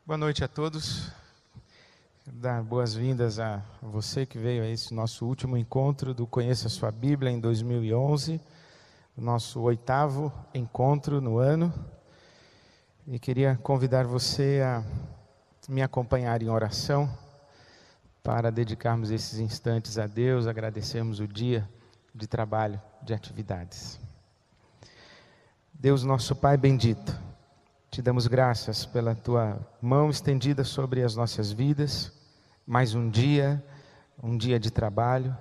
Boa noite a todos. Dar boas-vindas a você que veio a esse nosso último encontro do Conheça a Sua Bíblia em 2011, nosso 8º encontro no ano. E queria convidar você a me acompanhar em oração para dedicarmos esses instantes a Deus, agradecermos o dia de trabalho, de atividades. Deus, nosso Pai bendito, te damos graças pela Tua mão estendida sobre as nossas vidas, mais um dia de trabalho.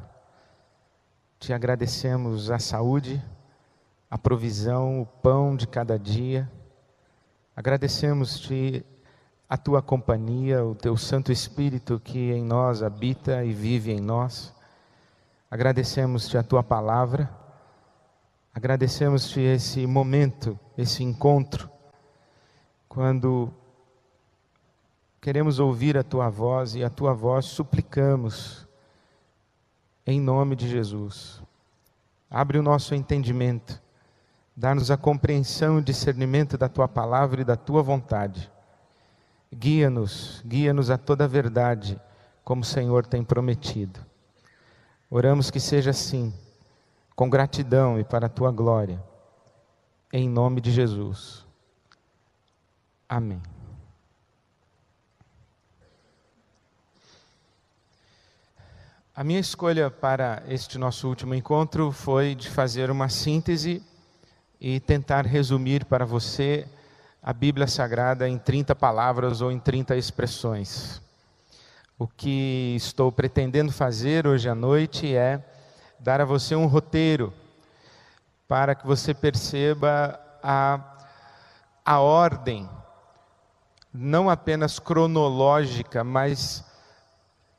Te agradecemos a saúde, a provisão, o pão de cada dia. Agradecemos-te a Tua companhia, o Teu Santo Espírito que em nós habita e vive em nós. Agradecemos-te a Tua palavra. Agradecemos-te esse momento, esse encontro, quando queremos ouvir a Tua voz e a Tua voz suplicamos, em nome de Jesus. Abre o nosso entendimento, dá-nos a compreensão e discernimento da Tua palavra e da Tua vontade. Guia-nos a toda a verdade, como o Senhor tem prometido. Oramos que seja assim, com gratidão e para a Tua glória, em nome de Jesus. Amém. A minha escolha para este nosso último encontro foi de fazer uma síntese e tentar resumir para você a Bíblia Sagrada em 30 palavras ou em 30 expressões. O que estou pretendendo fazer hoje à noite é dar a você um roteiro para que você perceba a ordem, não apenas cronológica, mas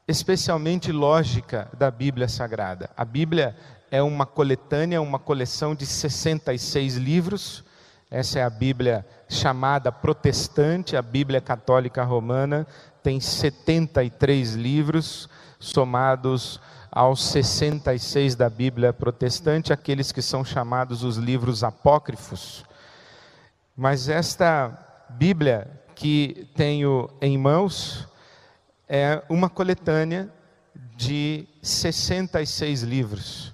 especialmente lógica da Bíblia Sagrada. A Bíblia é uma coletânea, uma coleção de 66 livros. Essa é a Bíblia chamada protestante. A Bíblia Católica Romana tem 73 livros, somados aos 66 da Bíblia protestante, aqueles que são chamados os livros apócrifos. Mas esta Bíblia que tenho em mãos é uma coletânea de 66 livros,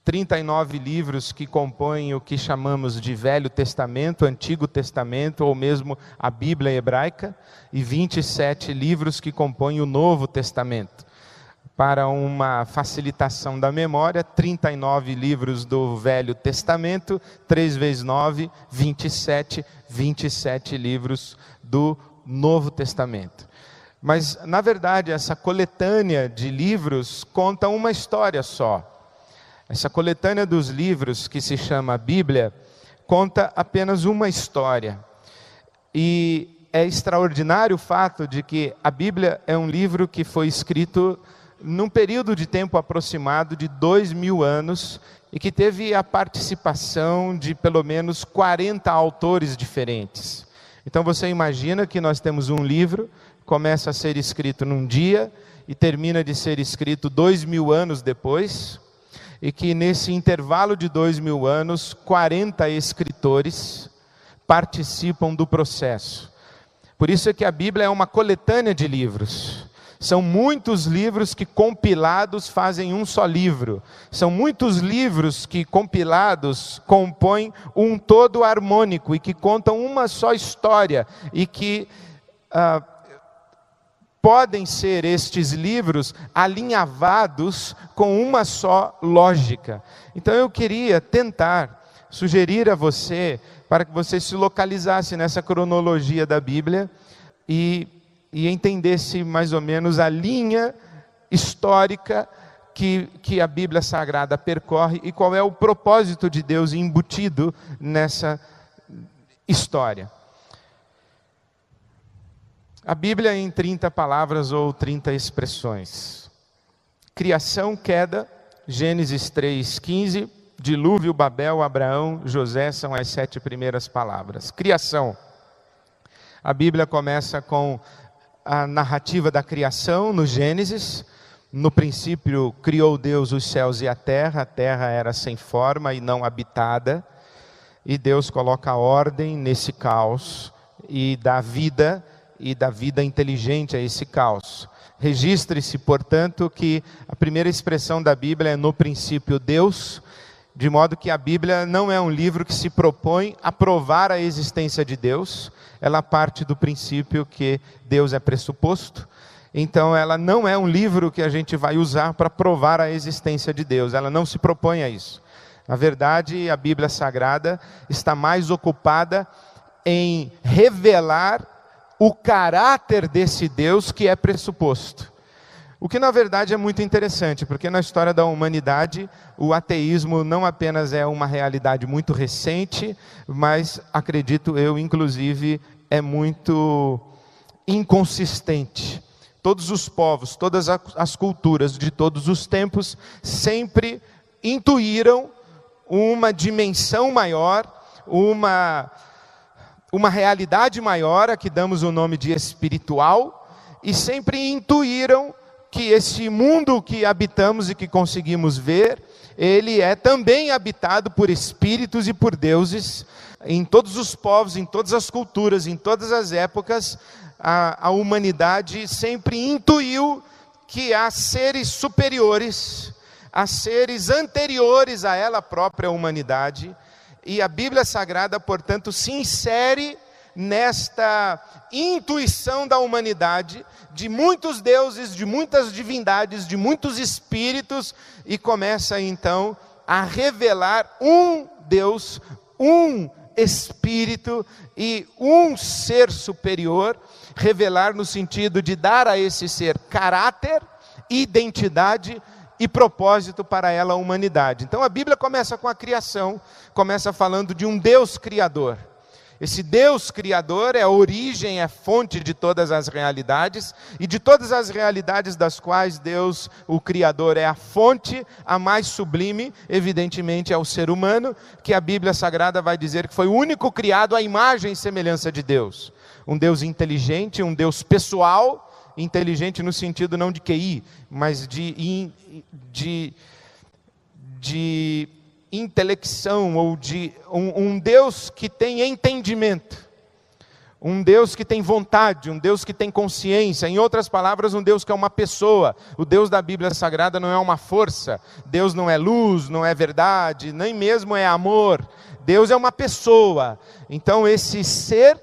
39 livros que compõem o que chamamos de Velho Testamento, Antigo Testamento ou mesmo a Bíblia hebraica, e 27 livros que compõem o Novo Testamento. Para uma facilitação da memória, 39 livros do Velho Testamento, 3 vezes 9, 27 livros do Novo Testamento. Mas, na verdade, essa coletânea de livros conta uma história só. Essa coletânea dos livros, que se chama Bíblia, conta apenas uma história. E é extraordinário o fato de que a Bíblia é um livro que foi escrito num período de tempo aproximado de 2000 anos e que teve a participação de pelo menos 40 autores diferentes. Então você imagina que nós temos um livro, começa a ser escrito num dia e termina de ser escrito 2000 anos depois, e que nesse intervalo de 2000 anos, 40 escritores participam do processo. Por isso é que a Bíblia é uma coletânea de livros. São muitos livros que compilados fazem um só livro. São muitos livros que compilados compõem um todo harmônico e que contam uma só história e que podem ser estes livros alinhavados com uma só lógica. Então eu queria tentar sugerir a você, para que você se localizasse nessa cronologia da Bíblia e entendesse mais ou menos a linha histórica que a Bíblia Sagrada percorre e qual é o propósito de Deus embutido nessa história. A Bíblia em 30 palavras ou 30 expressões. Criação, queda, Gênesis 3:15, dilúvio, Babel, Abraão, José são as 7 primeiras palavras. Criação. A Bíblia começa com a narrativa da criação no Gênesis. No princípio criou Deus os céus e a terra era sem forma e não habitada, e Deus coloca ordem nesse caos e dá vida e da vida inteligente a esse caos. Registre-se, portanto, que a primeira expressão da Bíblia é no princípio Deus, de modo que a Bíblia não é um livro que se propõe a provar a existência de Deus, ela parte do princípio que Deus é pressuposto. Então ela não é um livro que a gente vai usar para provar a existência de Deus, ela não se propõe a isso. Na verdade, a Bíblia Sagrada está mais ocupada em revelar o caráter desse Deus que é pressuposto. O que na verdade é muito interessante, porque na história da humanidade, o ateísmo não apenas é uma realidade muito recente, mas acredito eu, inclusive, é muito inconsistente. Todos os povos, todas as culturas de todos os tempos sempre intuíram uma dimensão maior, uma realidade maior, a que damos o nome de espiritual, e sempre intuíram que esse mundo que habitamos e que conseguimos ver, ele é também habitado por espíritos e por deuses. Em todos os povos, em todas as culturas, em todas as épocas, a humanidade sempre intuiu que há seres superiores, há seres anteriores a ela própria, a humanidade, e a Bíblia Sagrada, portanto, se insere nesta intuição da humanidade, de muitos deuses, de muitas divindades, de muitos espíritos, e começa então a revelar um Deus, um espírito e um ser superior, revelar no sentido de dar a esse ser caráter, identidade e propósito para ela, a humanidade. Então a Bíblia começa com a criação, começa falando de um Deus criador. Esse Deus criador é a origem, é a fonte de todas as realidades, e de todas as realidades das quais Deus, o Criador, é a fonte, a mais sublime, evidentemente é o ser humano, que a Bíblia Sagrada vai dizer que foi o único criado à imagem e semelhança de Deus. Um Deus inteligente, um Deus pessoal, inteligente no sentido não de QI, mas de intelecção, ou de um Deus que tem entendimento, um Deus que tem vontade, um Deus que tem consciência, em outras palavras, um Deus que é uma pessoa. O Deus da Bíblia Sagrada não é uma força, Deus não é luz, não é verdade, nem mesmo é amor, Deus é uma pessoa. Então esse ser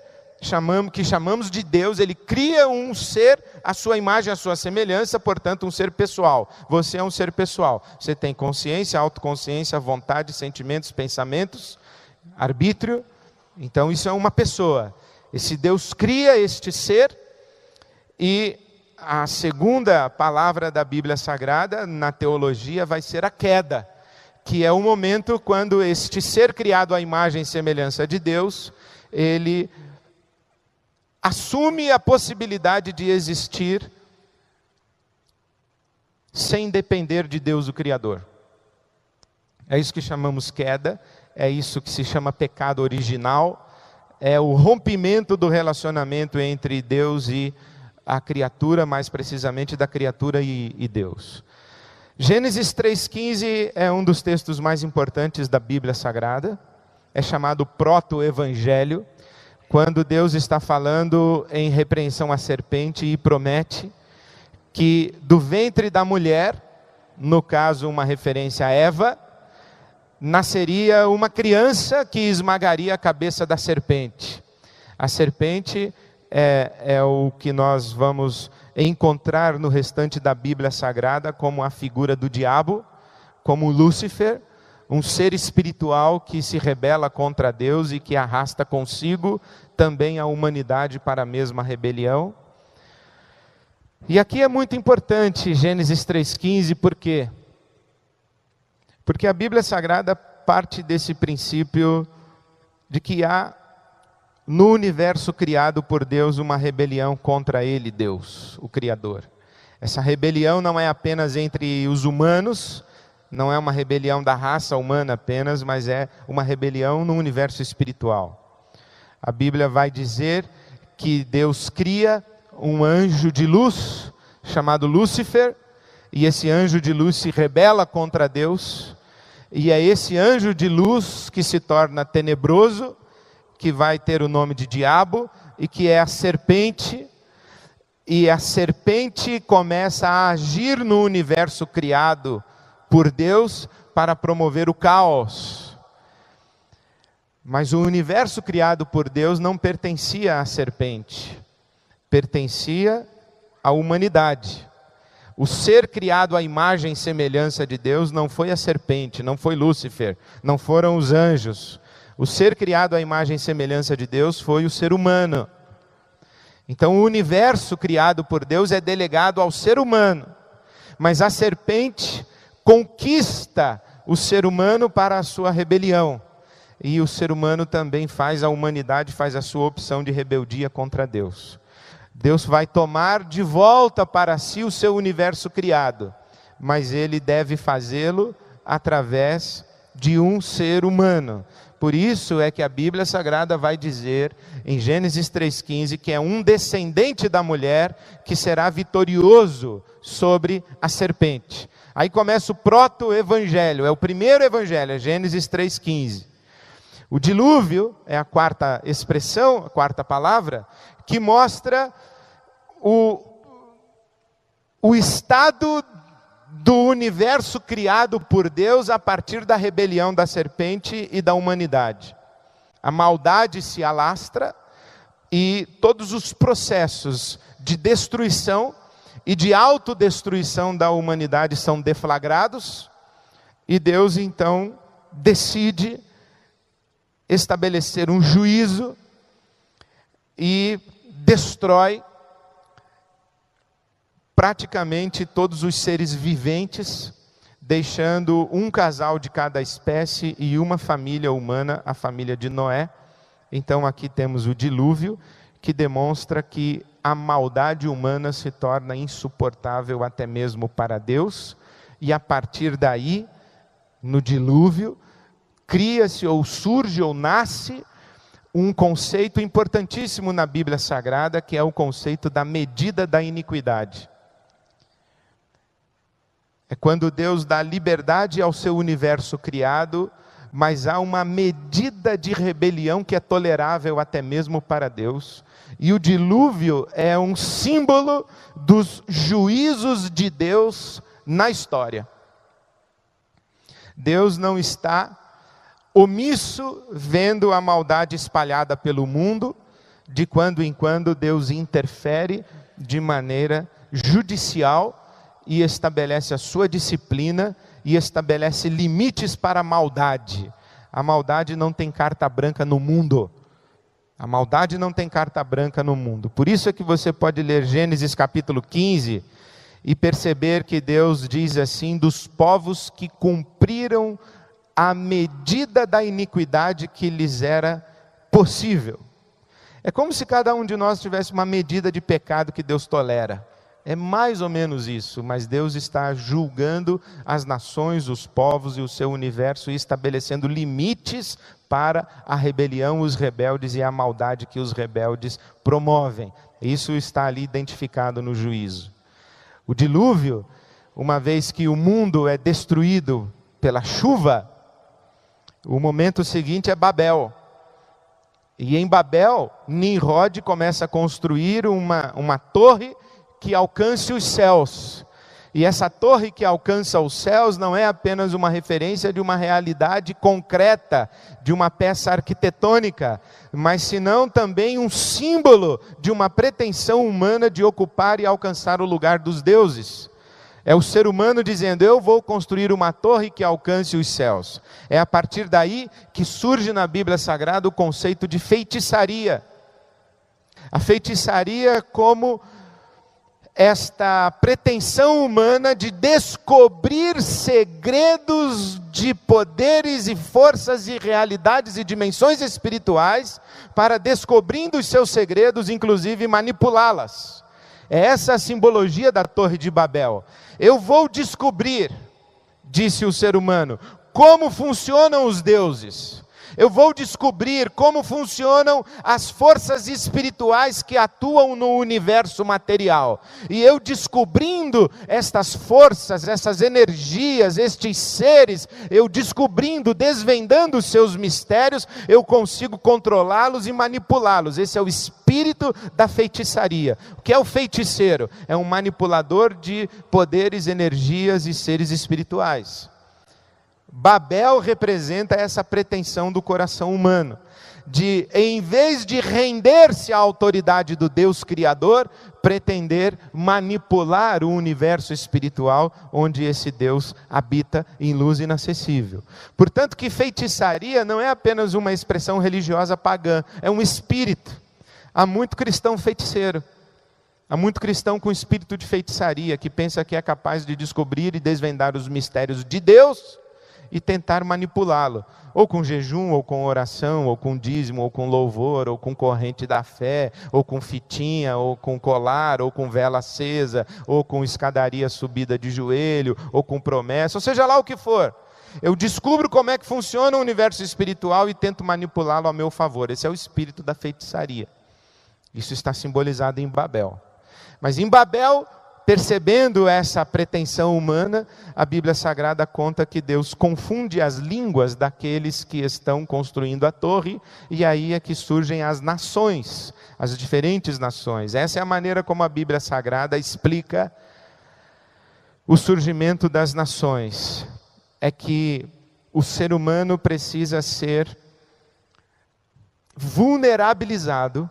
que chamamos de Deus, ele cria um ser à sua imagem, à sua semelhança, portanto um ser pessoal. Você é um ser pessoal, você tem consciência, autoconsciência, vontade, sentimentos, pensamentos, arbítrio. Então isso é uma pessoa. Esse Deus cria este ser, e a segunda palavra da Bíblia Sagrada na teologia vai ser a queda, que é o momento quando este ser criado à imagem e semelhança de Deus, ele assume a possibilidade de existir sem depender de Deus, o Criador. É isso que chamamos queda, é isso que se chama pecado original, é o rompimento do relacionamento entre Deus e a criatura, mais precisamente da criatura e Deus. Gênesis 3,15 é um dos textos mais importantes da Bíblia Sagrada, é chamado proto-evangelho, quando Deus está falando em repreensão à serpente e promete que do ventre da mulher, no caso uma referência a Eva, nasceria uma criança que esmagaria a cabeça da serpente. A serpente é o que nós vamos encontrar no restante da Bíblia Sagrada como a figura do diabo, como Lúcifer, um ser espiritual que se rebela contra Deus e que arrasta consigo também a humanidade para a mesma rebelião. E aqui é muito importante Gênesis 3,15, por quê? Porque a Bíblia Sagrada parte desse princípio de que há no universo criado por Deus uma rebelião contra Ele, Deus, o Criador. Essa rebelião não é apenas entre os humanos, não é uma rebelião da raça humana apenas, mas é uma rebelião no universo espiritual. A Bíblia vai dizer que Deus cria um anjo de luz, chamado Lúcifer, e esse anjo de luz se rebela contra Deus, e é esse anjo de luz que se torna tenebroso, que vai ter o nome de diabo, e que é a serpente, e a serpente começa a agir no universo criado por Deus para promover o caos. Mas o universo criado por Deus não pertencia à serpente, pertencia à humanidade. O ser criado à imagem e semelhança de Deus não foi a serpente, não foi Lúcifer, não foram os anjos. O ser criado à imagem e semelhança de Deus foi o ser humano. Então o universo criado por Deus é delegado ao ser humano. Mas a serpente conquista o ser humano para a sua rebelião. E o ser humano também faz, a humanidade faz a sua opção de rebeldia contra Deus. Deus vai tomar de volta para si o seu universo criado, mas Ele deve fazê-lo através de um ser humano. Por isso é que a Bíblia Sagrada vai dizer, em Gênesis 3,15, que é um descendente da mulher que será vitorioso sobre a serpente. Aí começa o proto-evangelho, é o primeiro evangelho, é Gênesis 3,15. O dilúvio é a quarta expressão, a quarta palavra, que mostra o estado do universo criado por Deus a partir da rebelião da serpente e da humanidade. A maldade se alastra e todos os processos de destruição e de autodestruição da humanidade são deflagrados, e Deus então decide estabelecer um juízo e destrói praticamente todos os seres viventes, deixando um casal de cada espécie e uma família humana, a família de Noé. Então aqui temos o dilúvio, que demonstra que a maldade humana se torna insuportável até mesmo para Deus, e a partir daí, no dilúvio, cria-se ou surge ou nasce um conceito importantíssimo na Bíblia Sagrada, que é o conceito da medida da iniquidade. É quando Deus dá liberdade ao seu universo criado, mas há uma medida de rebelião que é tolerável até mesmo para Deus. E o dilúvio é um símbolo dos juízos de Deus na história. Deus não está omisso vendo a maldade espalhada pelo mundo. De quando em quando Deus interfere de maneira judicial e estabelece a sua disciplina e estabelece limites para a maldade. A maldade não tem carta branca no mundo. A maldade não tem carta branca no mundo. Por isso é que você pode ler Gênesis capítulo 15 e perceber que Deus diz assim: dos povos que cumpriram a medida da iniquidade que lhes era possível. É como se cada um de nós tivesse uma medida de pecado que Deus tolera. É mais ou menos isso, mas Deus está julgando as nações, os povos e o seu universo e estabelecendo limites para a rebelião, os rebeldes e a maldade que os rebeldes promovem. Isso está ali identificado no juízo. O dilúvio, uma vez que o mundo é destruído pela chuva, o momento seguinte é Babel. E em Babel, Nimrod começa a construir uma torre que alcance os céus. E essa torre que alcança os céus não é apenas uma referência de uma realidade concreta, de uma peça arquitetônica, mas senão também um símbolo de uma pretensão humana de ocupar e alcançar o lugar dos deuses. É o ser humano dizendo: eu vou construir uma torre que alcance os céus. É a partir daí que surge na Bíblia Sagrada o conceito de feitiçaria. A feitiçaria como esta pretensão humana de descobrir segredos de poderes e forças e realidades e dimensões espirituais, para, descobrindo os seus segredos, inclusive manipulá-las. É essa a simbologia da Torre de Babel. Eu vou descobrir, disse o ser humano, como funcionam os deuses. Eu vou descobrir como funcionam as forças espirituais que atuam no universo material. E eu descobrindo estas forças, essas energias, estes seres, eu descobrindo, desvendando os seus mistérios, eu consigo controlá-los e manipulá-los. Esse é o espírito da feitiçaria. O que é o feiticeiro? É um manipulador de poderes, energias e seres espirituais. Babel representa essa pretensão do coração humano, de, em vez de render-se à autoridade do Deus Criador, pretender manipular o universo espiritual, onde esse Deus habita em luz inacessível. Portanto, que feitiçaria não é apenas uma expressão religiosa pagã, é um espírito. Há muito cristão feiticeiro. Há muito cristão com espírito de feitiçaria, que pensa que é capaz de descobrir e desvendar os mistérios de Deus e tentar manipulá-lo, ou com jejum, ou com oração, ou com dízimo, ou com louvor, ou com corrente da fé, ou com fitinha, ou com colar, ou com vela acesa, ou com escadaria subida de joelho, ou com promessa, ou seja lá o que for. Eu descubro como é que funciona o universo espiritual e tento manipulá-lo a meu favor. Esse é o espírito da feitiçaria. Isso está simbolizado em Babel. Mas em Babel, percebendo essa pretensão humana, a Bíblia Sagrada conta que Deus confunde as línguas daqueles que estão construindo a torre, e aí é que surgem as nações, as diferentes nações. Essa é a maneira como a Bíblia Sagrada explica o surgimento das nações. É que o ser humano precisa ser vulnerabilizado,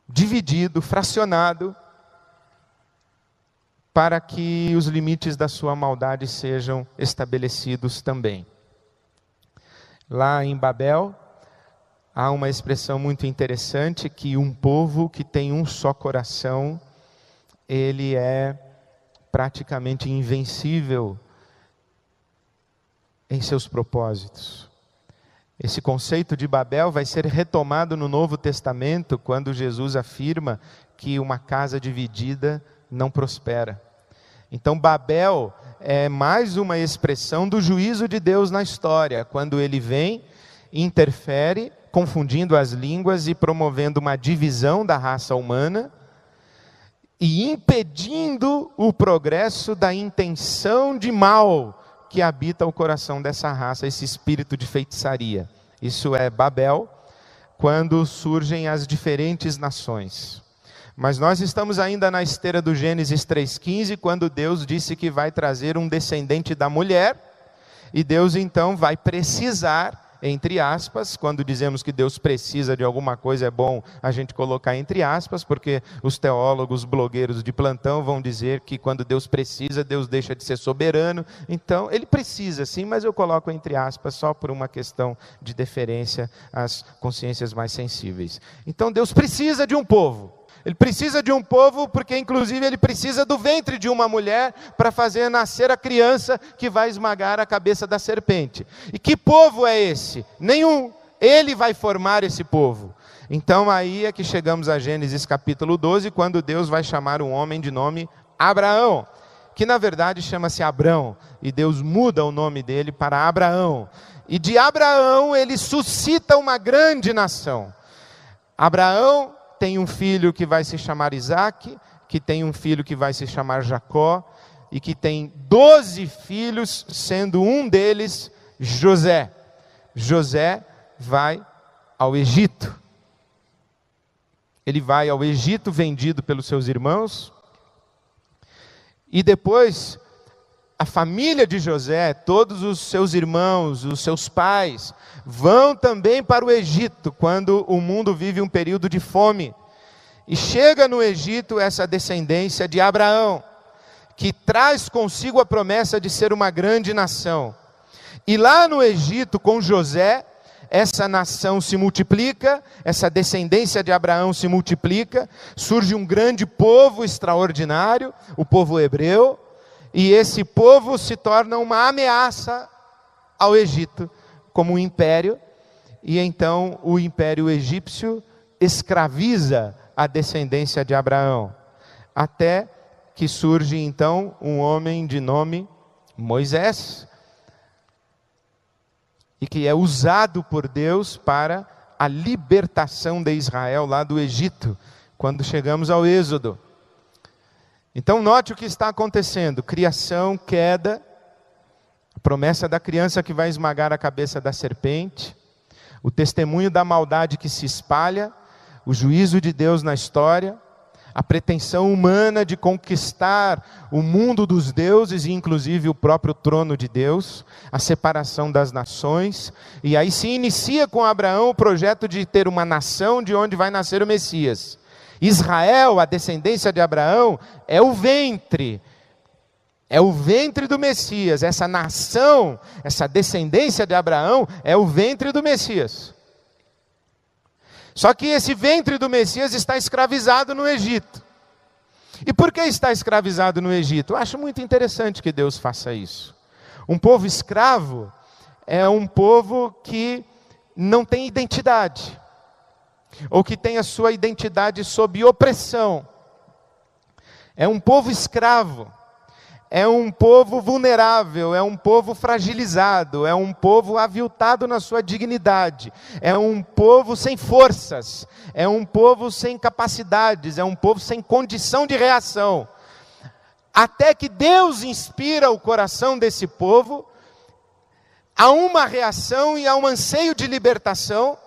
dividido, fracionado, para que os limites da sua maldade sejam estabelecidos também. Lá em Babel, há uma expressão muito interessante, que um povo que tem um só coração, ele é praticamente invencível em seus propósitos. Esse conceito de Babel vai ser retomado no Novo Testamento, quando Jesus afirma que uma casa dividida não prospera. Então Babel é mais uma expressão do juízo de Deus na história, quando ele vem, interfere, confundindo as línguas e promovendo uma divisão da raça humana, e impedindo o progresso da intenção de mal que habita o coração dessa raça, esse espírito de feitiçaria. Isso é Babel, quando surgem as diferentes nações. Mas nós estamos ainda na esteira do Gênesis 3,15, quando Deus disse que vai trazer um descendente da mulher, e Deus então vai precisar, entre aspas, quando dizemos que Deus precisa de alguma coisa, é bom a gente colocar entre aspas, porque os teólogos, blogueiros de plantão vão dizer que quando Deus precisa, Deus deixa de ser soberano. Então, ele precisa sim, mas eu coloco entre aspas só por uma questão de deferência às consciências mais sensíveis. Então, Deus precisa de um povo. Ele precisa de um povo porque, inclusive, ele precisa do ventre de uma mulher para fazer nascer a criança que vai esmagar a cabeça da serpente. E que povo é esse? Nenhum. Ele vai formar esse povo. Então, aí é que chegamos a Gênesis capítulo 12, quando Deus vai chamar um homem de nome Abraão, que na verdade chama-se Abrão, e Deus muda o nome dele para Abraão. E de Abraão ele suscita uma grande nação. Abraão tem um filho que vai se chamar Isaac, que tem um filho que vai se chamar Jacó, e que tem 12 filhos, sendo um deles José. José vai ao Egito. Ele vai ao Egito vendido pelos seus irmãos, e depois a família de José, todos os seus irmãos, os seus pais, vão também para o Egito, quando o mundo vive um período de fome. E chega no Egito essa descendência de Abraão, que traz consigo a promessa de ser uma grande nação. E lá no Egito, com José, essa nação se multiplica, essa descendência de Abraão se multiplica, surge um grande povo extraordinário, o povo hebreu, e esse povo se torna uma ameaça ao Egito, como um império, e então o império egípcio escraviza a descendência de Abraão, até que surge então um homem de nome Moisés. e que é usado por Deus para a libertação de Israel lá do Egito, quando chegamos ao Êxodo. Então note o que está acontecendo: criação, queda, a promessa da criança que vai esmagar a cabeça da serpente, o testemunho da maldade que se espalha, o juízo de Deus na história, a pretensão humana de conquistar o mundo dos deuses e inclusive o próprio trono de Deus, a separação das nações, e aí se inicia com Abraão o projeto de ter uma nação de onde vai nascer o Messias. Israel, a descendência de Abraão, é o ventre do Messias. Essa nação, essa descendência de Abraão é o ventre do Messias. Só que esse ventre do Messias está escravizado no Egito. E por que está escravizado no Egito? Eu acho muito interessante que Deus faça isso. Um povo escravo é um povo que não tem identidade, ou que tem a sua identidade sob opressão. É um povo escravo, é um povo vulnerável, é um povo fragilizado, é um povo aviltado na sua dignidade, é um povo sem forças, é um povo sem capacidades, é um povo sem condição de reação. Até que Deus inspira o coração desse povo a uma reação e a um anseio de libertação,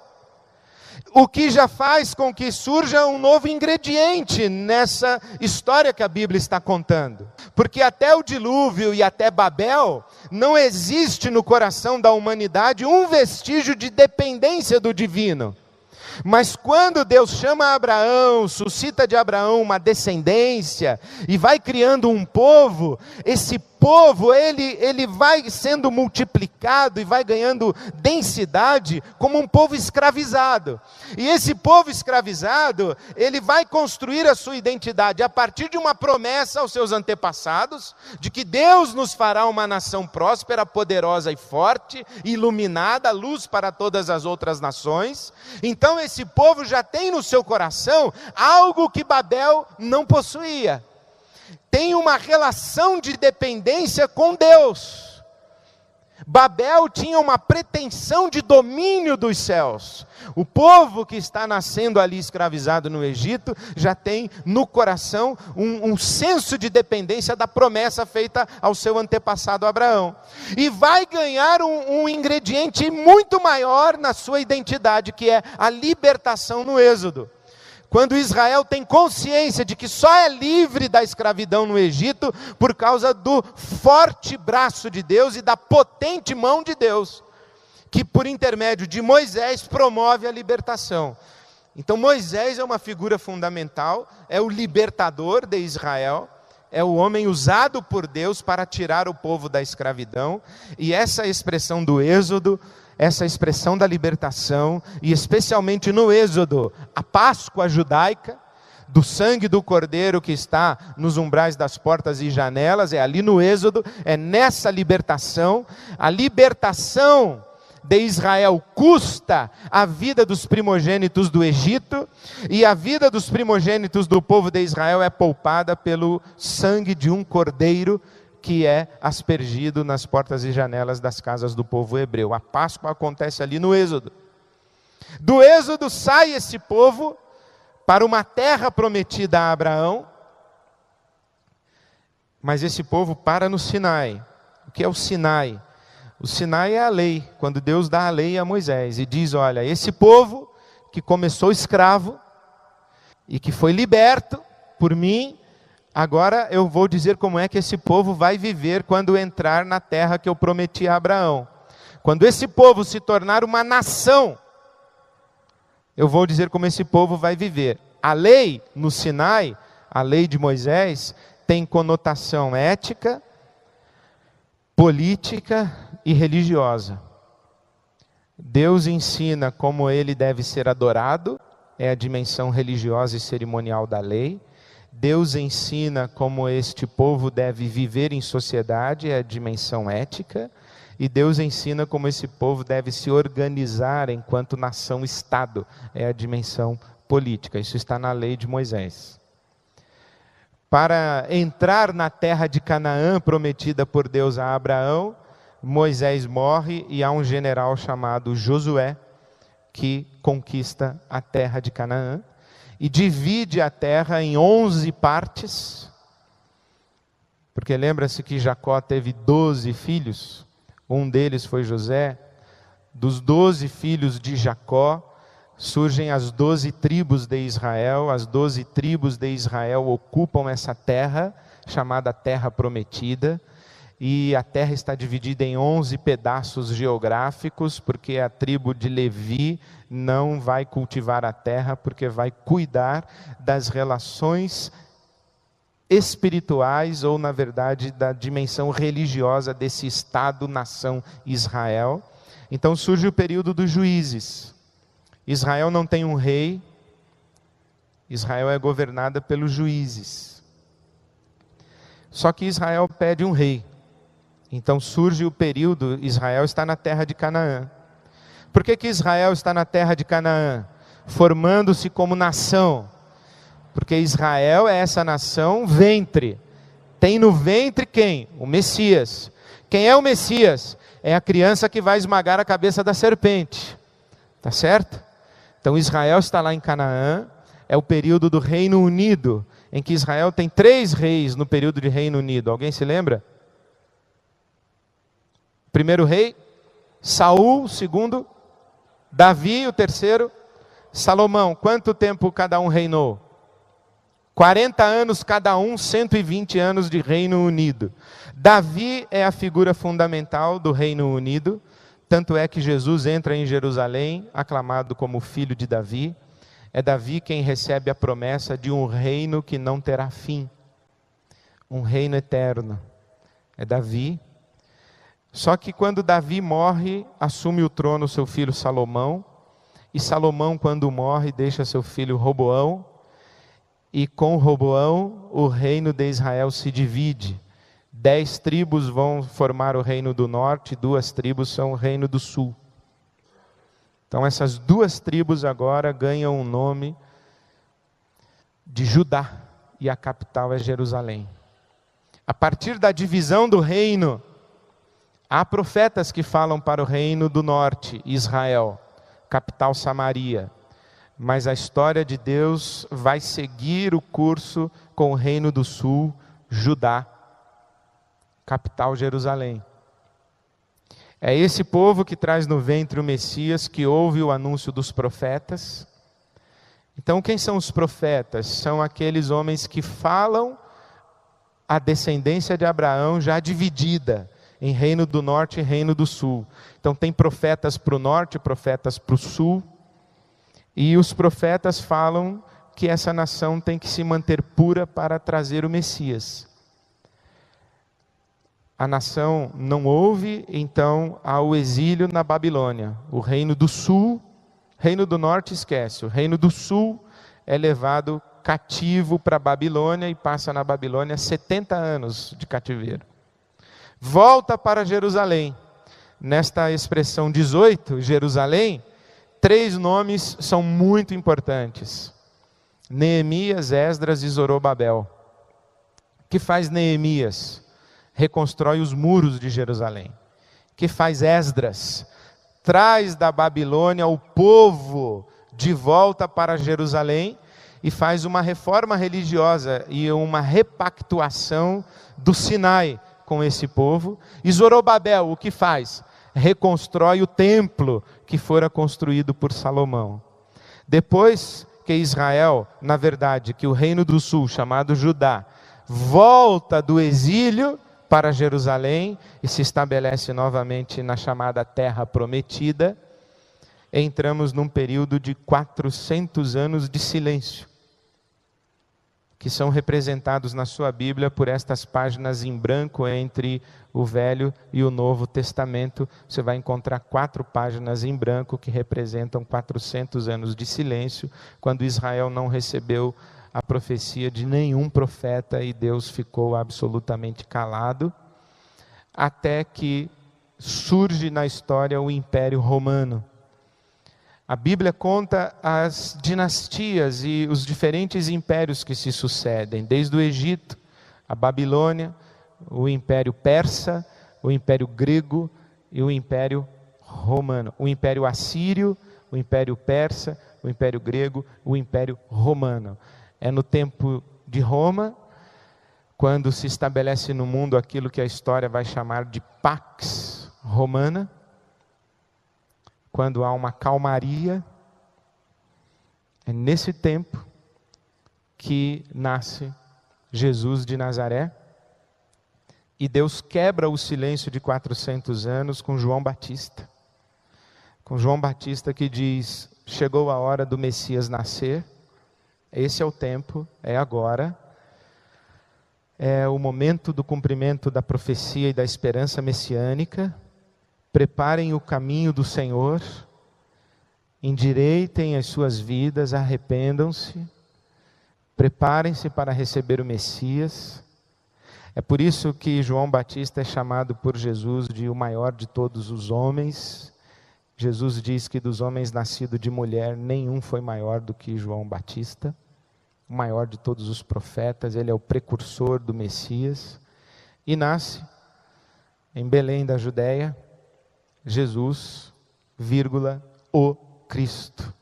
o que já faz com que surja um novo ingrediente nessa história que a Bíblia está contando. Porque até o dilúvio e até Babel, não existe no coração da humanidade um vestígio de dependência do divino. Mas quando Deus chama Abraão, suscita de Abraão uma descendência, e vai criando um povo, esse povo, ele vai sendo multiplicado e vai ganhando densidade como um povo escravizado. E esse povo escravizado, ele vai construir a sua identidade a partir de uma promessa aos seus antepassados, de que Deus nos fará uma nação próspera, poderosa e forte, iluminada, luz para todas as outras nações. Então esse povo já tem no seu coração algo que Babel não possuía. Tem uma relação de dependência com Deus. Babel tinha uma pretensão de domínio dos céus. O povo que está nascendo ali escravizado no Egito, já tem no coração um senso de dependência da promessa feita ao seu antepassado Abraão. E vai ganhar um ingrediente muito maior na sua identidade, que é a libertação no Êxodo. Quando Israel tem consciência de que só é livre da escravidão no Egito por causa do forte braço de Deus e da potente mão de Deus, que por intermédio de Moisés promove a libertação. Então Moisés é uma figura fundamental, é o libertador de Israel, é o homem usado por Deus para tirar o povo da escravidão, e essa expressão do Êxodo, essa expressão da libertação, e especialmente no Êxodo, a Páscoa judaica, do sangue do cordeiro que está nos umbrais das portas e janelas, é ali no Êxodo, é nessa libertação. A libertação de Israel custa a vida dos primogênitos do Egito, e a vida dos primogênitos do povo de Israel é poupada pelo sangue de um cordeiro, que é aspergido nas portas e janelas das casas do povo hebreu. A Páscoa acontece ali no Êxodo. Do Êxodo sai esse povo para uma terra prometida a Abraão, mas esse povo para no Sinai. O que é o Sinai? O Sinai é a lei, quando Deus dá a lei a Moisés e diz: olha, esse povo que começou escravo e que foi liberto por mim, agora eu vou dizer como é que esse povo vai viver quando entrar na terra que eu prometi a Abraão. Quando esse povo se tornar uma nação, eu vou dizer como esse povo vai viver. A lei no Sinai, a lei de Moisés, tem conotação ética, política e religiosa. Deus ensina como ele deve ser adorado, é a dimensão religiosa e cerimonial da lei. Deus ensina como este povo deve viver em sociedade, é a dimensão ética, e Deus ensina como esse povo deve se organizar enquanto nação-estado, é a dimensão política. Isso está na lei de Moisés. Para entrar na terra de Canaã prometida por Deus a Abraão, Moisés morre e há um general chamado Josué que conquista a terra de Canaã e divide a terra em 11 partes, porque lembra-se que Jacó teve 12 filhos, um deles foi José. Dos 12 filhos de Jacó surgem as 12 tribos de Israel. As 12 tribos de Israel ocupam essa terra, chamada Terra Prometida, e a terra está dividida em 11 pedaços geográficos, porque a tribo de Levi não vai cultivar a terra, porque vai cuidar das relações espirituais, ou na verdade da dimensão religiosa desse Estado-nação Israel. Então surge o período dos juízes. Israel não tem um rei, Israel é governada pelos juízes. Só que Israel pede um rei. Então surge o período, Israel está na terra de Canaã. Por que Israel está na terra de Canaã? Formando-se como nação. Porque Israel é essa nação ventre. Tem no ventre quem? O Messias. Quem é o Messias? É a criança que vai esmagar a cabeça da serpente. Tá certo? Então Israel está lá em Canaã. É o período do Reino Unido, em que Israel tem 3 reis no período de Reino Unido. Alguém se lembra? Primeiro rei, Saul. Segundo, Davi. O terceiro, Salomão. Quanto tempo cada um reinou? 40 anos cada um, 120 anos de Reino Unido. Davi é a figura fundamental do Reino Unido, tanto é que Jesus entra em Jerusalém, aclamado como filho de Davi. É Davi quem recebe a promessa de um reino que não terá fim, um reino eterno. É Davi. Só que quando Davi morre, assume o trono seu filho Salomão, e Salomão, quando morre, deixa seu filho Roboão, e com Roboão o reino de Israel se divide. 10 tribos vão formar o reino do norte, 2 tribos são o reino do sul. Então essas 2 tribos agora ganham o nome de Judá, e a capital é Jerusalém. A partir da divisão do reino, há profetas que falam para o reino do norte, Israel, capital Samaria. Mas a história de Deus vai seguir o curso com o reino do sul, Judá, capital Jerusalém. É esse povo que traz no ventre o Messias, que ouve o anúncio dos profetas. Então quem são os profetas? São aqueles homens que falam a descendência de Abraão já dividida em reino do norte e reino do sul. Então tem profetas para o norte, profetas para o sul. E os profetas falam que essa nação tem que se manter pura para trazer o Messias. A nação não ouve, então há o exílio na Babilônia. O reino do sul, reino do norte esquece. O reino do sul é levado cativo para a Babilônia e passa na Babilônia 70 anos de cativeiro. Volta para Jerusalém. Nesta expressão 18, Jerusalém, 3 nomes são muito importantes: Neemias, Esdras e Zorobabel. O que faz Neemias? Reconstrói os muros de Jerusalém. O que faz Esdras? Traz da Babilônia o povo de volta para Jerusalém e faz uma reforma religiosa e uma repactuação do Sinai com esse povo. E Zorobabel, o que faz? Reconstrói o templo que fora construído por Salomão. Depois que Israel, na verdade, que o reino do sul, chamado Judá, volta do exílio para Jerusalém e se estabelece novamente na chamada Terra Prometida, entramos num período de 400 anos de silêncio, que são representados na sua Bíblia por estas páginas em branco entre o Velho e o Novo Testamento. Você vai encontrar 4 páginas em branco que representam 400 anos de silêncio, quando Israel não recebeu a profecia de nenhum profeta e Deus ficou absolutamente calado, até que surge na história o Império Romano. A Bíblia conta as dinastias e os diferentes impérios que se sucedem, desde o Egito, a Babilônia, o Império Persa, o Império Grego, e o Império Romano. O Império Assírio, o Império Persa, o Império Grego, o Império Romano. É no tempo de Roma, quando se estabelece no mundo aquilo que a história vai chamar de Pax Romana, quando há uma calmaria. É nesse tempo que nasce Jesus de Nazaré, e Deus quebra o silêncio de 400 anos com João Batista. Com João Batista que diz: chegou a hora do Messias nascer, esse é o tempo, é agora, é o momento do cumprimento da profecia e da esperança messiânica. Preparem o caminho do Senhor, endireitem as suas vidas, arrependam-se, preparem-se para receber o Messias. É por isso que João Batista é chamado por Jesus de o maior de todos os homens. Jesus diz que dos homens nascidos de mulher, nenhum foi maior do que João Batista, o maior de todos os profetas. Ele é o precursor do Messias, e nasce em Belém da Judéia, Jesus, o Cristo,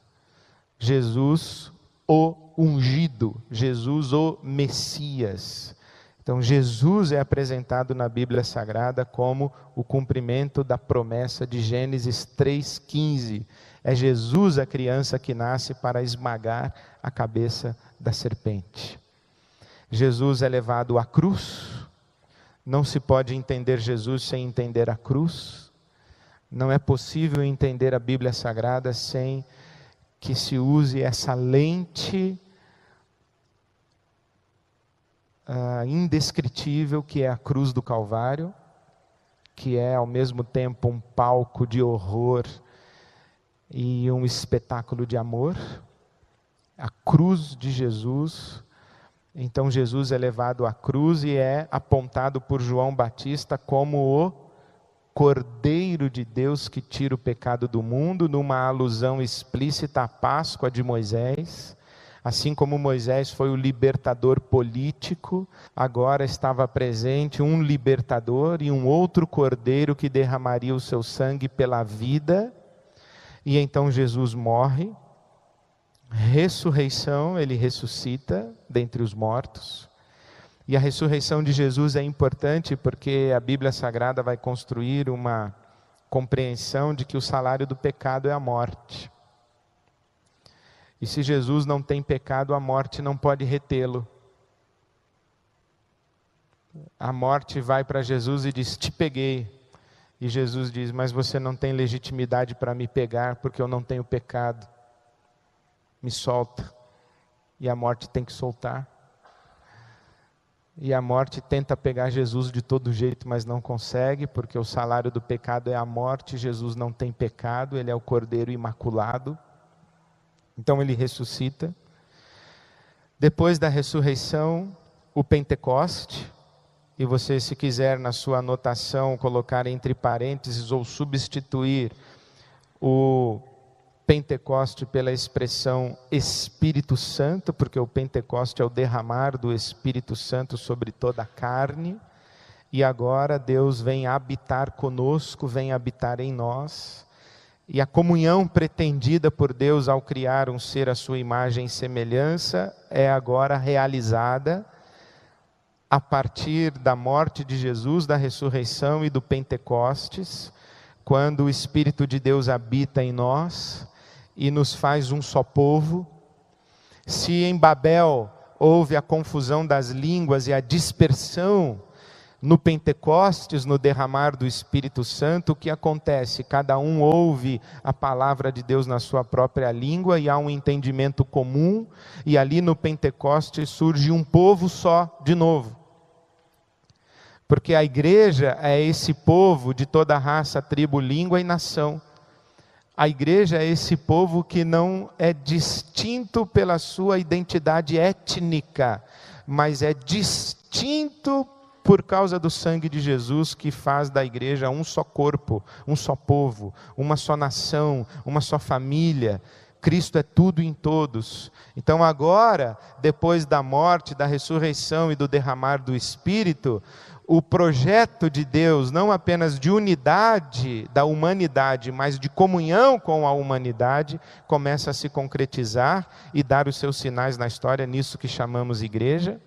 Jesus o ungido, Jesus o Messias. Então Jesus é apresentado na Bíblia Sagrada como o cumprimento da promessa de Gênesis 3,15. É Jesus a criança que nasce para esmagar a cabeça da serpente. Jesus é levado à cruz. Não se pode entender Jesus sem entender a cruz. Não é possível entender a Bíblia Sagrada sem que se use essa lente indescritível que é a cruz do Calvário, que é ao mesmo tempo um palco de horror e um espetáculo de amor. A cruz de Jesus. Então Jesus é levado à cruz e é apontado por João Batista como o Cordeiro de Deus que tira o pecado do mundo, numa alusão explícita à Páscoa de Moisés. Assim como Moisés foi o libertador político, agora estava presente um libertador e um outro cordeiro que derramaria o seu sangue pela vida. E então Jesus morre, ressurreição, ele ressuscita dentre os mortos. E a ressurreição de Jesus é importante porque a Bíblia Sagrada vai construir uma compreensão de que o salário do pecado é a morte. E se Jesus não tem pecado, a morte não pode retê-lo. A morte vai para Jesus e diz: te peguei. E Jesus diz: mas você não tem legitimidade para me pegar, porque eu não tenho pecado. Me solta. E a morte tem que soltar. E a morte tenta pegar Jesus de todo jeito, mas não consegue, porque o salário do pecado é a morte. Jesus não tem pecado, ele é o Cordeiro imaculado. Então ele ressuscita. Depois da ressurreição, o Pentecoste. E você, se quiser, na sua anotação, colocar entre parênteses ou substituir o Pentecoste pela expressão Espírito Santo, porque o Pentecoste é o derramar do Espírito Santo sobre toda a carne. E agora Deus vem habitar conosco, vem habitar em nós. E a comunhão pretendida por Deus ao criar um ser à sua imagem e semelhança é agora realizada a partir da morte de Jesus, da ressurreição e do Pentecostes, quando o Espírito de Deus habita em nós e nos faz um só povo. Se em Babel houve a confusão das línguas e a dispersão, no Pentecostes, no derramar do Espírito Santo, o que acontece? Cada um ouve a palavra de Deus na sua própria língua e há um entendimento comum, e ali no Pentecostes surge um povo só de novo. Porque a igreja é esse povo de toda raça, tribo, língua e nação. A igreja é esse povo que não é distinto pela sua identidade étnica, mas é distinto por causa do sangue de Jesus, que faz da igreja um só corpo, um só povo, uma só nação, uma só família. Cristo é tudo em todos. Então agora, depois da morte, da ressurreição e do derramar do Espírito, o projeto de Deus, não apenas de unidade da humanidade, mas de comunhão com a humanidade, começa a se concretizar e dar os seus sinais na história, nisso que chamamos igreja.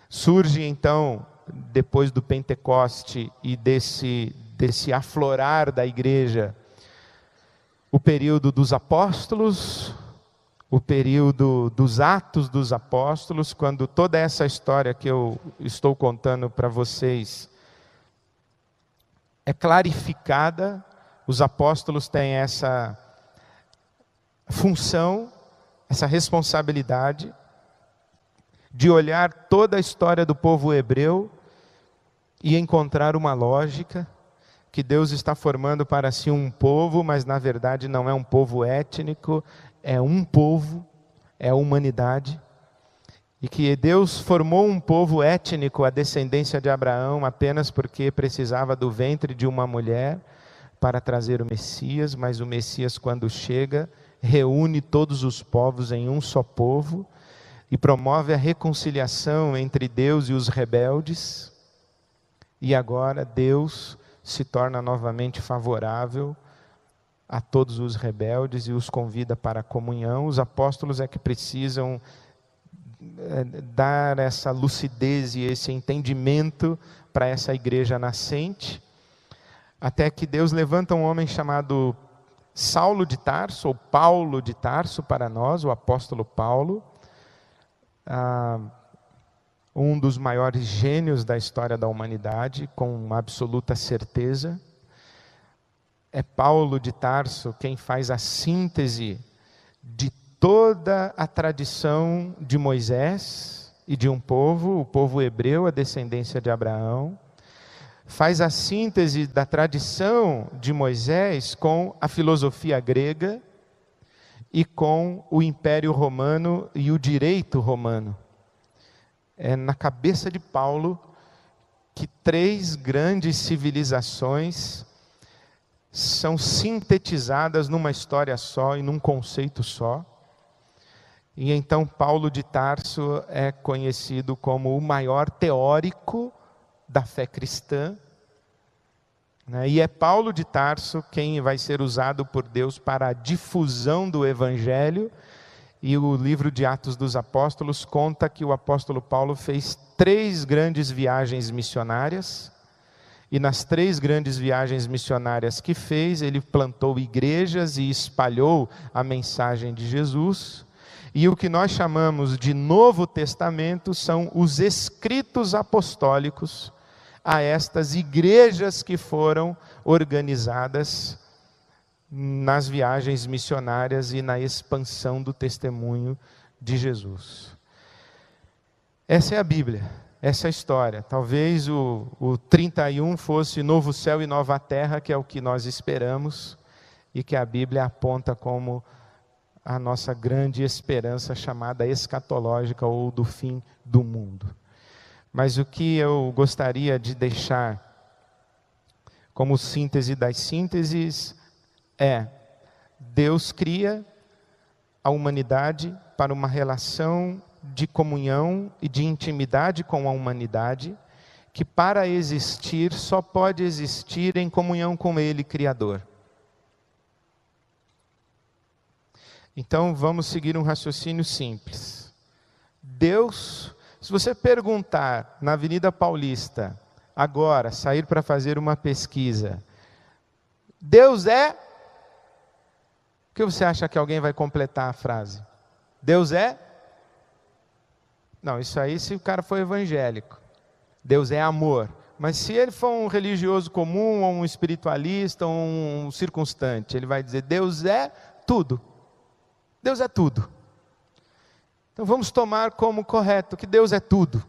Surge então, depois do Pentecoste e desse aflorar da igreja, o período dos apóstolos, o período dos Atos dos Apóstolos, quando toda essa história que eu estou contando para vocês é clarificada. Os apóstolos têm essa função, essa responsabilidade de olhar toda a história do povo hebreu e encontrar uma lógica, que Deus está formando para si um povo, mas na verdade não é um povo étnico, é um povo, é a humanidade. E que Deus formou um povo étnico, a descendência de Abraão, apenas porque precisava do ventre de uma mulher para trazer o Messias, mas o Messias, quando chega, reúne todos os povos em um só povo e promove a reconciliação entre Deus e os rebeldes. E agora Deus se torna novamente favorável a todos os rebeldes e os convida para a comunhão. Os apóstolos é que precisam dar essa lucidez e esse entendimento para essa igreja nascente, até que Deus levanta um homem chamado Saulo de Tarso, ou Paulo de Tarso para nós, o apóstolo Paulo, um dos maiores gênios da história da humanidade, com absoluta certeza. É Paulo de Tarso quem faz a síntese de toda a tradição de Moisés e de um povo, o povo hebreu, a descendência de Abraão. Faz a síntese da tradição de Moisés com a filosofia grega e com o Império Romano e o direito romano. É na cabeça de Paulo que 3 grandes civilizações são sintetizadas numa história só e num conceito só. E então Paulo de Tarso é conhecido como o maior teórico da fé cristã, né? E é Paulo de Tarso quem vai ser usado por Deus para a difusão do Evangelho. E o livro de Atos dos Apóstolos conta que o apóstolo Paulo fez 3 grandes viagens missionárias, e nas 3 grandes viagens missionárias que fez, ele plantou igrejas e espalhou a mensagem de Jesus. E o que nós chamamos de Novo Testamento são os escritos apostólicos a estas igrejas que foram organizadas nas viagens missionárias e na expansão do testemunho de Jesus. Essa é a Bíblia, essa é a história. Talvez o 31 fosse novo céu e nova terra, que é o que nós esperamos, e que a Bíblia aponta como a nossa grande esperança chamada escatológica, ou do fim do mundo. Mas o que eu gostaria de deixar como síntese das sínteses é: Deus cria a humanidade para uma relação de comunhão e de intimidade com a humanidade, que para existir só pode existir em comunhão com Ele, Criador. Então vamos seguir um raciocínio simples. Deus, se você perguntar na Avenida Paulista, agora, sair para fazer uma pesquisa, Deus é? O que você acha que alguém vai completar a frase? Deus é? Não, isso aí se o cara for evangélico. Deus é amor. Mas se ele for um religioso comum, ou um espiritualista, ou um circunstante, ele vai dizer: Deus é tudo. Deus é tudo. Então vamos tomar como correto que Deus é tudo.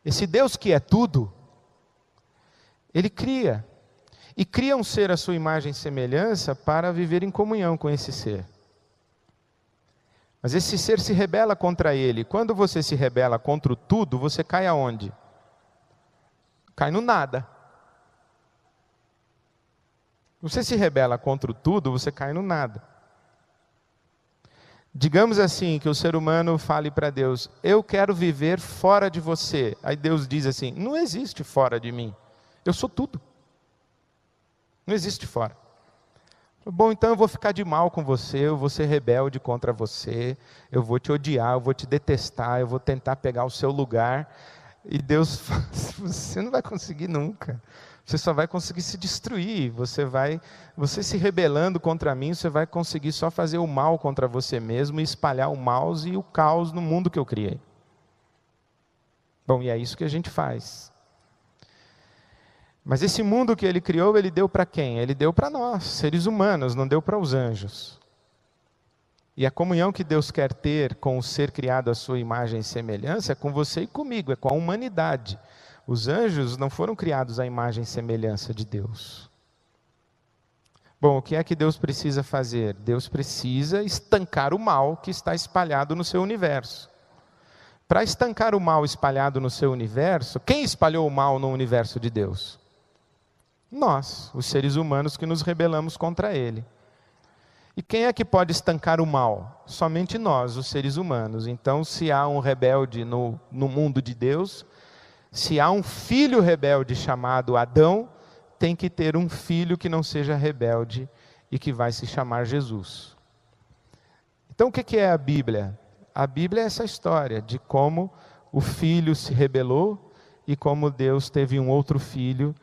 Esse Deus que é tudo, Ele cria. E cria um ser à sua imagem e semelhança para viver em comunhão com esse ser. Mas esse ser se rebela contra ele. Quando você se rebela contra o tudo, você cai aonde? Cai no nada. Você se rebela contra o tudo, você cai no nada. Digamos assim, que o ser humano fale para Deus: eu quero viver fora de você. Aí Deus diz assim: não existe fora de mim, eu sou tudo, não existe fora. Bom, então eu vou ficar de mal com você, eu vou ser rebelde contra você, eu vou te odiar, eu vou te detestar, eu vou tentar pegar o seu lugar. E Deus fala: você não vai conseguir nunca, você só vai conseguir se destruir, você se rebelando contra mim, você vai conseguir só fazer o mal contra você mesmo e espalhar o mal e o caos no mundo que eu criei. Bom, e é isso que a gente faz. Mas esse mundo que ele criou, ele deu para quem? Ele deu para nós, seres humanos, não deu para os anjos. E a comunhão que Deus quer ter com o ser criado à sua imagem e semelhança é com você e comigo, é com a humanidade. Os anjos não foram criados à imagem e semelhança de Deus. Bom, o que é que Deus precisa fazer? Deus precisa estancar o mal que está espalhado no seu universo. Para estancar o mal espalhado no seu universo, quem espalhou o mal no universo de Deus? Nós, os seres humanos que nos rebelamos contra ele. E quem é que pode estancar o mal? Somente nós, os seres humanos. Então, se há um rebelde no mundo de Deus, se há um filho rebelde chamado Adão, tem que ter um filho que não seja rebelde e que vai se chamar Jesus. Então, o que é a Bíblia? A Bíblia é essa história de como o filho se rebelou e como Deus teve um outro filho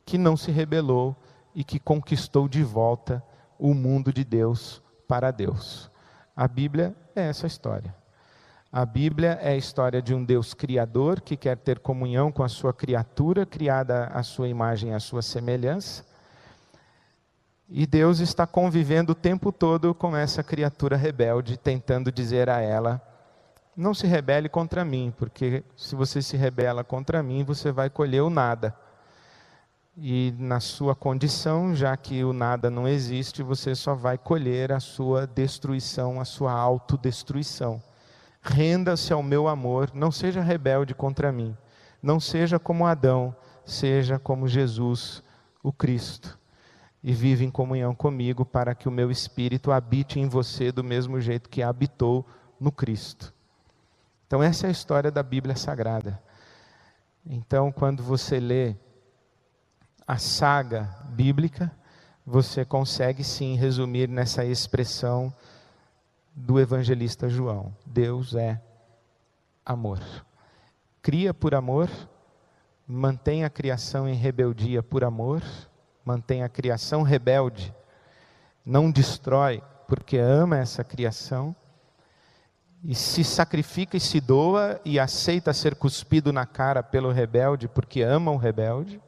que não se rebelou e que conquistou de volta o mundo de Deus para Deus. A Bíblia é essa história. A Bíblia é a história de um Deus criador que quer ter comunhão com a sua criatura, criada à sua imagem e à sua semelhança. E Deus está convivendo o tempo todo com essa criatura rebelde, tentando dizer a ela: não se rebele contra mim, porque se você se rebela contra mim, você vai colher o nada. E na sua condição, já que o nada não existe, você só vai colher a sua destruição, a sua autodestruição. Renda-se ao meu amor, não seja rebelde contra mim. Não seja como Adão, seja como Jesus, o Cristo. E vive em comunhão comigo para que o meu Espírito habite em você do mesmo jeito que habitou no Cristo. Então essa é a história da Bíblia Sagrada. Então quando você lê a saga bíblica, você consegue sim resumir nessa expressão do evangelista João: Deus é amor. Cria por amor, mantém a criação em rebeldia por amor, mantém a criação rebelde, não destrói porque ama essa criação, e se sacrifica e se doa e aceita ser cuspido na cara pelo rebelde porque ama o rebelde,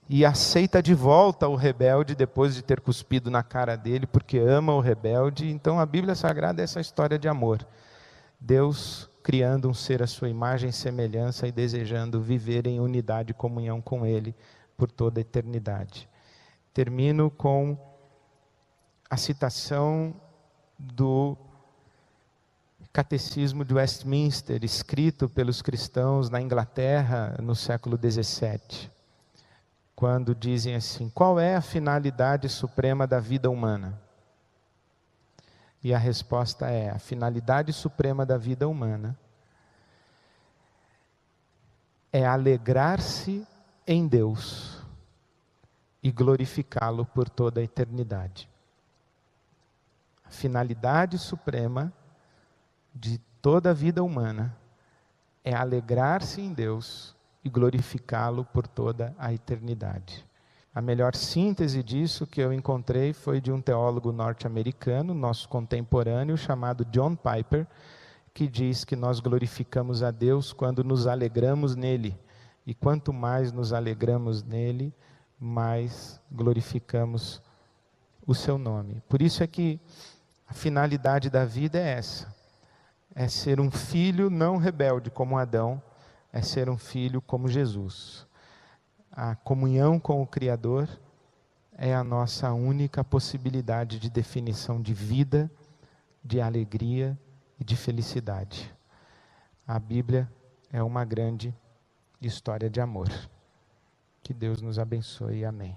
e aceita de volta o rebelde depois de ter cuspido na cara dele, porque ama o rebelde. Então a Bíblia Sagrada é essa história de amor. Deus criando um ser à sua imagem e semelhança e desejando viver em unidade e comunhão com Ele por toda a eternidade. Termino com a citação do Catecismo de Westminster, escrito pelos cristãos na Inglaterra no século XVII. Quando dizem assim: qual é a finalidade suprema da vida humana? E a resposta é: a finalidade suprema da vida humana é alegrar-se em Deus e glorificá-lo por toda a eternidade. A finalidade suprema de toda a vida humana é alegrar-se em Deus e glorificá-lo por toda a eternidade. A melhor síntese disso que eu encontrei foi de um teólogo norte-americano, nosso contemporâneo, chamado John Piper, que diz que nós glorificamos a Deus quando nos alegramos nele. E quanto mais nos alegramos nele, mais glorificamos o seu nome. Por isso é que a finalidade da vida é essa: é ser um filho não rebelde como Adão, é ser um filho como Jesus. A comunhão com o Criador é a nossa única possibilidade de definição de vida, de alegria e de felicidade. A Bíblia é uma grande história de amor. Que Deus nos abençoe. Amém.